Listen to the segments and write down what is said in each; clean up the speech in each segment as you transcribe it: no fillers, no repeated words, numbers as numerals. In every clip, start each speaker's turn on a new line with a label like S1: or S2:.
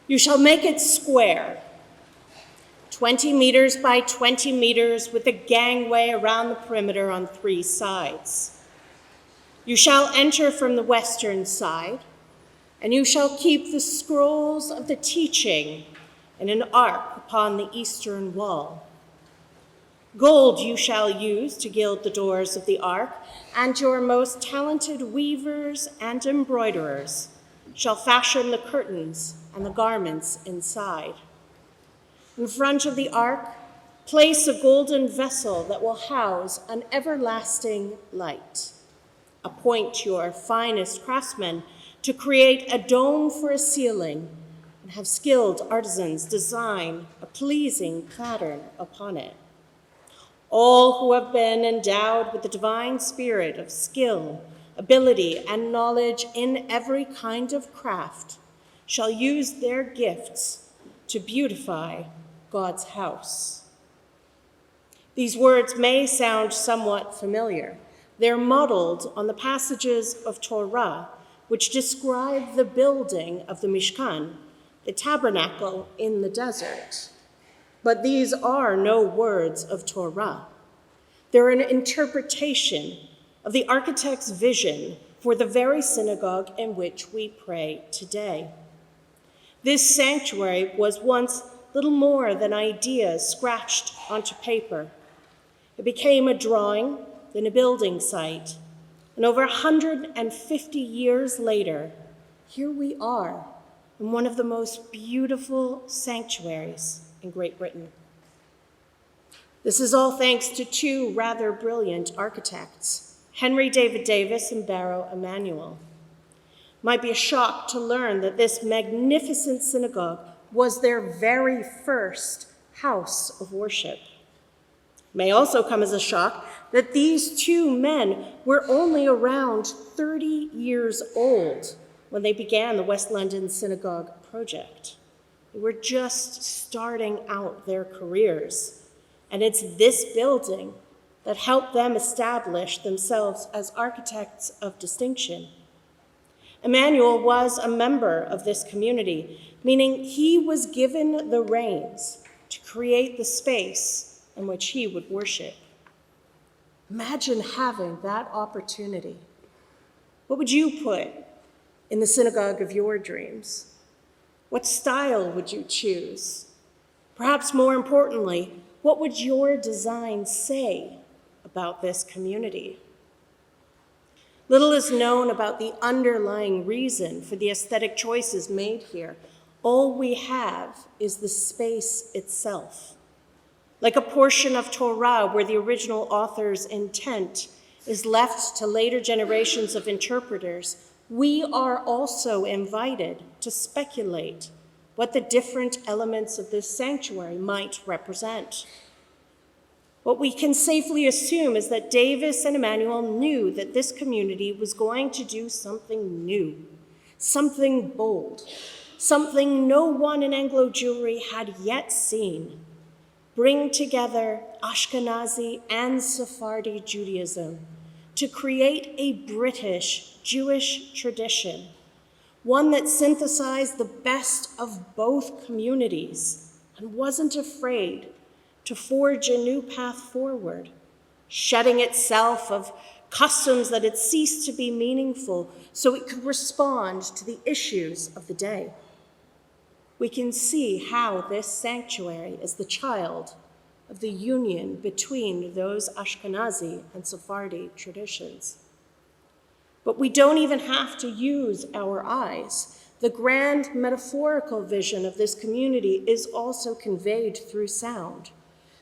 S1: You shall make it square, 20 meters by 20 meters, with a gangway around the perimeter on 3 sides. You shall enter from the western side, and you shall keep the scrolls of the teaching in an ark upon the eastern wall. Gold you shall use to gild the doors of the ark, and your most talented weavers and embroiderers shall fashion the curtains and the garments inside. In front of the ark, place a golden vessel that will house an everlasting light. Appoint your finest craftsmen to create a dome for a ceiling, and have skilled artisans design a pleasing pattern upon it. All who have been endowed with the divine spirit of skill, ability, and knowledge in every kind of craft shall use their gifts to beautify God's house. These words may sound somewhat familiar. They're modeled on the passages of Torah which describe the building of the Mishkan, the tabernacle in the desert. But these are no words of Torah. They're an interpretation of the architect's vision for the very synagogue in which we pray today. This sanctuary was once little more than ideas scratched onto paper. It became a drawing, then a building site. And over 150 years later, here we are in one of the most beautiful sanctuaries in Great Britain. This is all thanks to 2 rather brilliant architects, Henry David Davis and Barrow Emanuel. Might be a shock to learn that this magnificent synagogue was their very first house of worship. May also come as a shock that these 2 men were only around 30 years old when they began the West London Synagogue project. They were just starting out their careers, and it's this building that helped them establish themselves as architects of distinction. Emmanuel was a member of this community, meaning he was given the reins to create the space in which he would worship. Imagine having that opportunity. What would you put in the synagogue of your dreams? What style would you choose? Perhaps more importantly, what would your design say about this community? Little is known about the underlying reason for the aesthetic choices made here. All we have is the space itself. Like a portion of Torah where the original author's intent is left to later generations of interpreters, we are also invited to speculate what the different elements of this sanctuary might represent. What we can safely assume is that Davis and Emmanuel knew that this community was going to do something new, something bold, something no one in Anglo Jewry had yet seen. Bring together Ashkenazi and Sephardi Judaism to create a British Jewish tradition, one that synthesized the best of both communities and wasn't afraid to forge a new path forward, shedding itself of customs that had ceased to be meaningful so it could respond to the issues of the day. We can see how this sanctuary is the child of the union between those Ashkenazi and Sephardi traditions. But we don't even have to use our eyes. The grand metaphorical vision of this community is also conveyed through sound.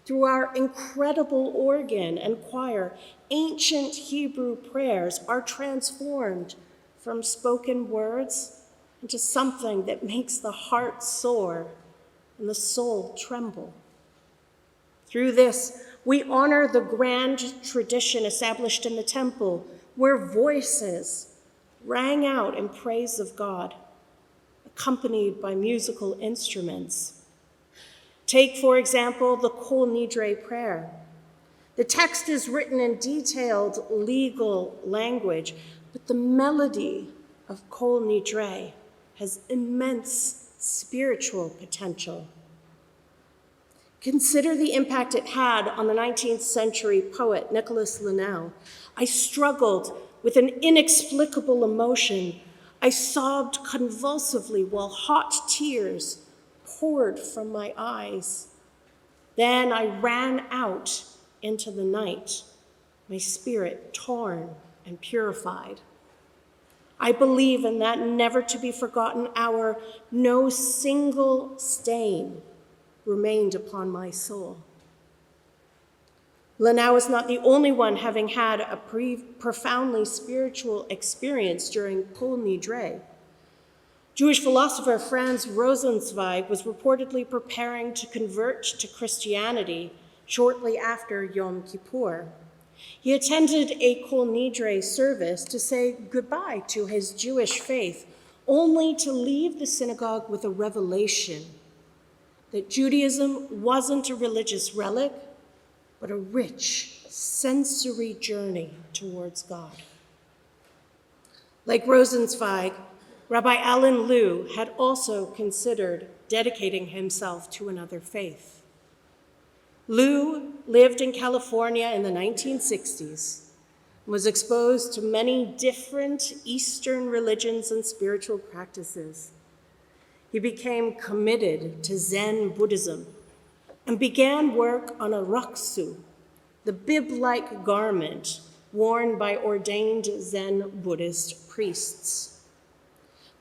S1: Through our incredible organ and choir, ancient Hebrew prayers are transformed from spoken words into something that makes the heart soar and the soul tremble. Through this, we honor the grand tradition established in the temple, where voices rang out in praise of God, accompanied by musical instruments. Take, for example, the Kol Nidre prayer. The text is written in detailed legal language, but the melody of Kol Nidre has immense spiritual potential. Consider the impact it had on the 19th century poet Nicholas Linnell. I struggled with an inexplicable emotion. I sobbed convulsively while hot tears poured from my eyes. Then I ran out into the night, my spirit torn and purified. I believe in that never-to-be-forgotten hour, no single stain remained upon my soul. Linnell is not the only one having had a profoundly spiritual experience during Kol Nidre. Jewish philosopher Franz Rosenzweig was reportedly preparing to convert to Christianity shortly after Yom Kippur. He attended a Kol Nidre service to say goodbye to his Jewish faith, only to leave the synagogue with a revelation that Judaism wasn't a religious relic, but a rich, sensory journey towards God. Like Rosenzweig, Rabbi Alan Liu had also considered dedicating himself to another faith. Liu lived in California in the 1960s and was exposed to many different Eastern religions and spiritual practices. He became committed to Zen Buddhism and began work on a raksu, the bib-like garment worn by ordained Zen Buddhist priests.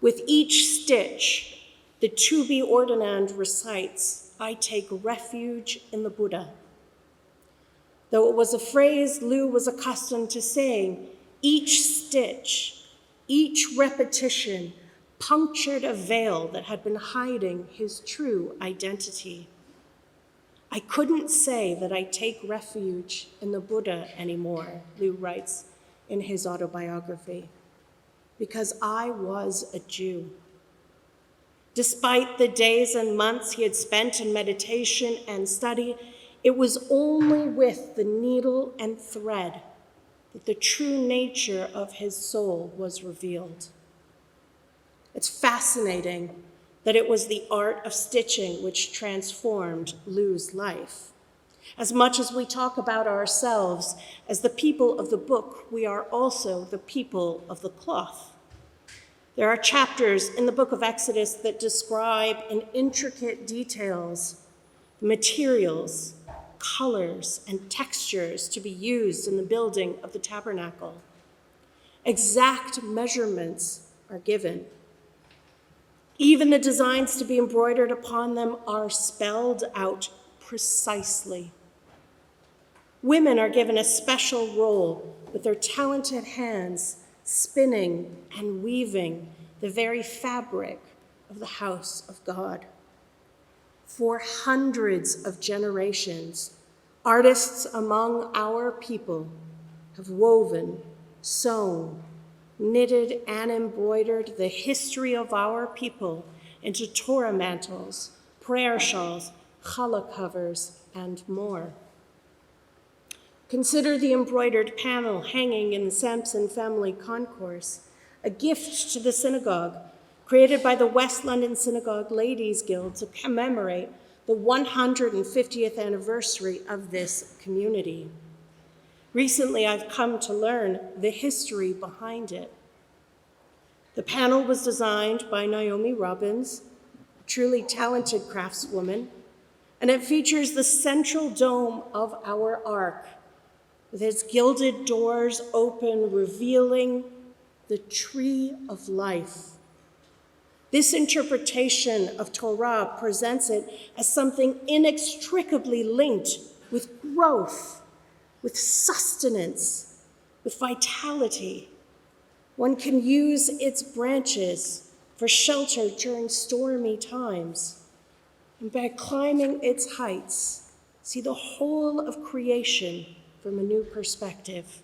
S1: With each stitch, the to-be ordinand recites, "I take refuge in the Buddha." Though it was a phrase Liu was accustomed to saying, each stitch, each repetition punctured a veil that had been hiding his true identity. I couldn't say that I take refuge in the Buddha anymore, Liu writes in his autobiography, because I was a Jew. Despite the days and months he had spent in meditation and study, it was only with the needle and thread that the true nature of his soul was revealed. It's fascinating that it was the art of stitching which transformed Liu's life. As much as we talk about ourselves as the people of the book, we are also the people of the cloth. There are chapters in the book of Exodus that describe in intricate details the materials, colors, and textures to be used in the building of the tabernacle. Exact measurements are given. Even the designs to be embroidered upon them are spelled out precisely. Women are given a special role with their talented hands spinning and weaving the very fabric of the house of God. For hundreds of generations, artists among our people have woven, sewn, knitted, and embroidered the history of our people into Torah mantles, prayer shawls, challah covers, and more. Consider the embroidered panel hanging in the Sampson family concourse, a gift to the synagogue created by the West London Synagogue Ladies Guild to commemorate the 150th anniversary of this community. Recently, I've come to learn the history behind it. The panel was designed by Naomi Robbins, a truly talented craftswoman, and it features the central dome of our ark, with its gilded doors open, revealing the tree of life. This interpretation of Torah presents it as something inextricably linked with growth, with sustenance, with vitality. One can use its branches for shelter during stormy times, and by climbing its heights, see the whole of creation from a new perspective.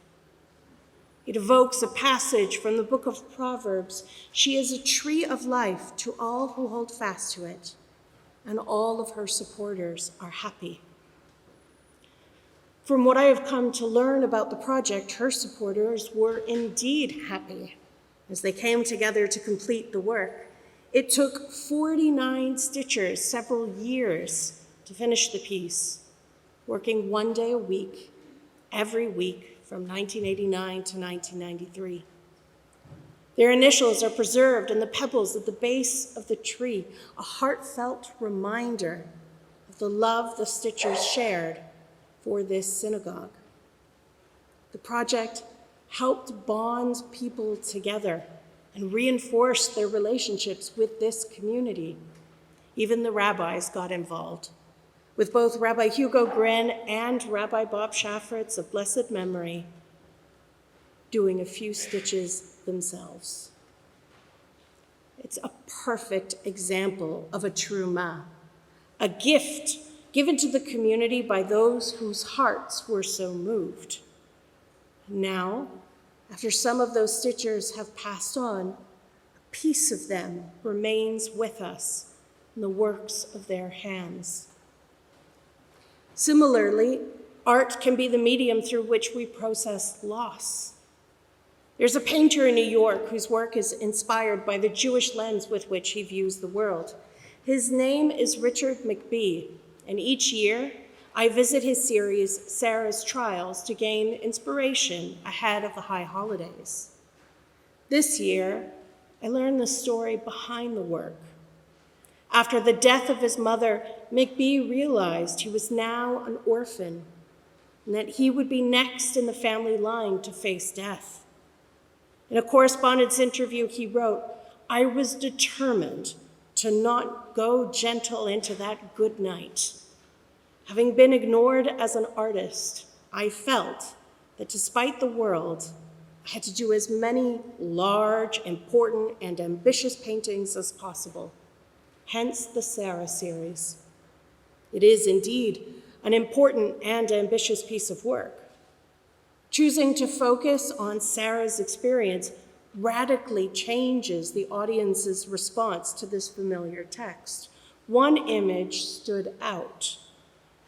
S1: It evokes a passage from the book of Proverbs. She is a tree of life to all who hold fast to it, and all of her supporters are happy. From what I have come to learn about the project, her supporters were indeed happy as they came together to complete the work, It took 49 stitchers several years to finish the piece, working 1 day a week, every week from 1989 to 1993. Their initials are preserved in the pebbles at the base of the tree, a heartfelt reminder of the love the stitchers shared for this synagogue. The project helped bond people together and reinforce their relationships with this community. Even the rabbis got involved, with both Rabbi Hugo Grin and Rabbi Bob Shafritz of blessed memory doing a few stitches themselves. It's a perfect example of a terumah, a gift given to the community by those whose hearts were so moved. Now, after some of those stitchers have passed on, a piece of them remains with us in the works of their hands. Similarly, art can be the medium through which we process loss. There's a painter in New York whose work is inspired by the Jewish lens with which he views the world. His name is Richard McBee, and each year I visit his series, Sarah's Trials, to gain inspiration ahead of the high holidays. This year, I learned the story behind the work. After the death of his mother, McBee realized he was now an orphan and that he would be next in the family line to face death. In a correspondence interview, he wrote, "I was determined to not go gentle into that good night. Having been ignored as an artist, I felt that despite the world, I had to do as many large, important, and ambitious paintings as possible. Hence the Sarah series. It is indeed an important and ambitious piece of work. Choosing to focus on Sarah's experience radically changes the audience's response to this familiar text. One image stood out.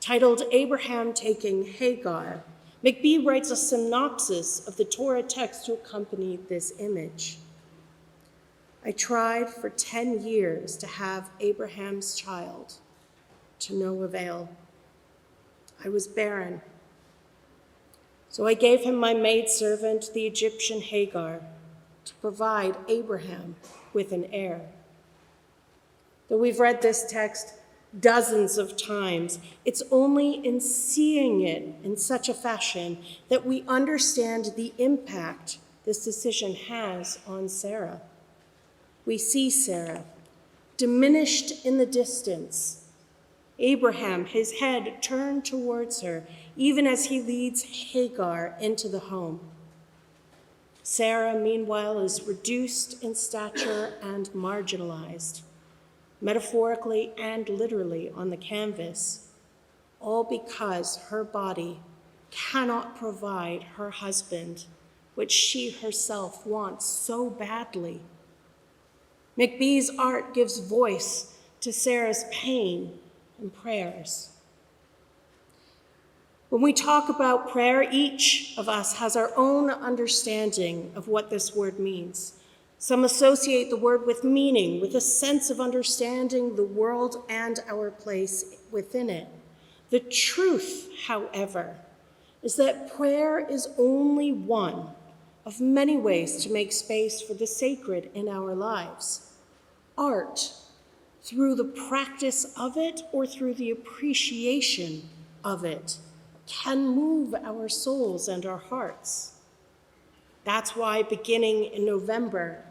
S1: Titled Abraham Taking Hagar, McBee writes a synopsis of the Torah text to accompany this image. I tried for 10 years to have Abraham's child, to no avail. I was barren. So I gave him my maidservant, the Egyptian Hagar, to provide Abraham with an heir. Though we've read this text dozens of times, it's only in seeing it in such a fashion that we understand the impact this decision has on Sarah. We see Sarah, diminished in the distance. Abraham, his head turned towards her, even as he leads Hagar into the home. Sarah, meanwhile, is reduced in stature and marginalized, metaphorically and literally on the canvas, all because her body cannot provide her husband what she herself wants so badly. McBee's art gives voice to Sarah's pain and prayers. When we talk about prayer, each of us has our own understanding of what this word means. Some associate the word with meaning, with a sense of understanding the world and our place within it. The truth, however, is that prayer is only one of many ways to make space for the sacred in our lives. Art, through the practice of it or through the appreciation of it, can move our souls and our hearts. That's why beginning in November,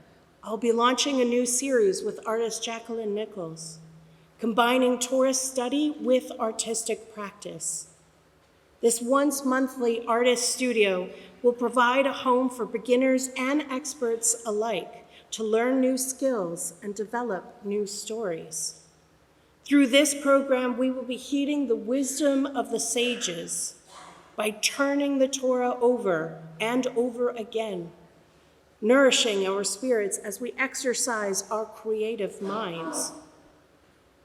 S1: I'll be launching a new series with artist Jacqueline Nichols, combining Torah study with artistic practice. This once-monthly artist studio will provide a home for beginners and experts alike to learn new skills and develop new stories. Through this program, we will be heeding the wisdom of the sages by turning the Torah over and over again, nourishing our spirits as we exercise our creative minds.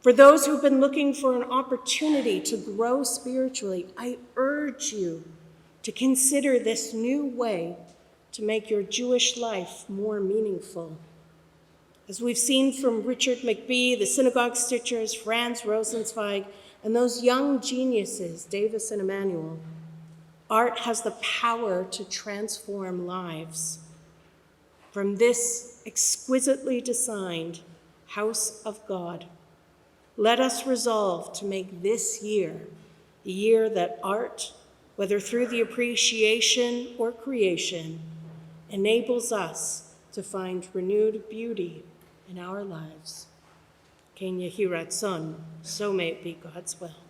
S1: For those who've been looking for an opportunity to grow spiritually, I urge you to consider this new way to make your Jewish life more meaningful. As we've seen from Richard McBee, the synagogue stitchers, Franz Rosenzweig, and those young geniuses, Davis and Emmanuel, art has the power to transform lives. From this exquisitely designed house of God, let us resolve to make this year the year that art, whether through the appreciation or creation, enables us to find renewed beauty in our lives. Ken Yehi Ratzon, so may it be God's will.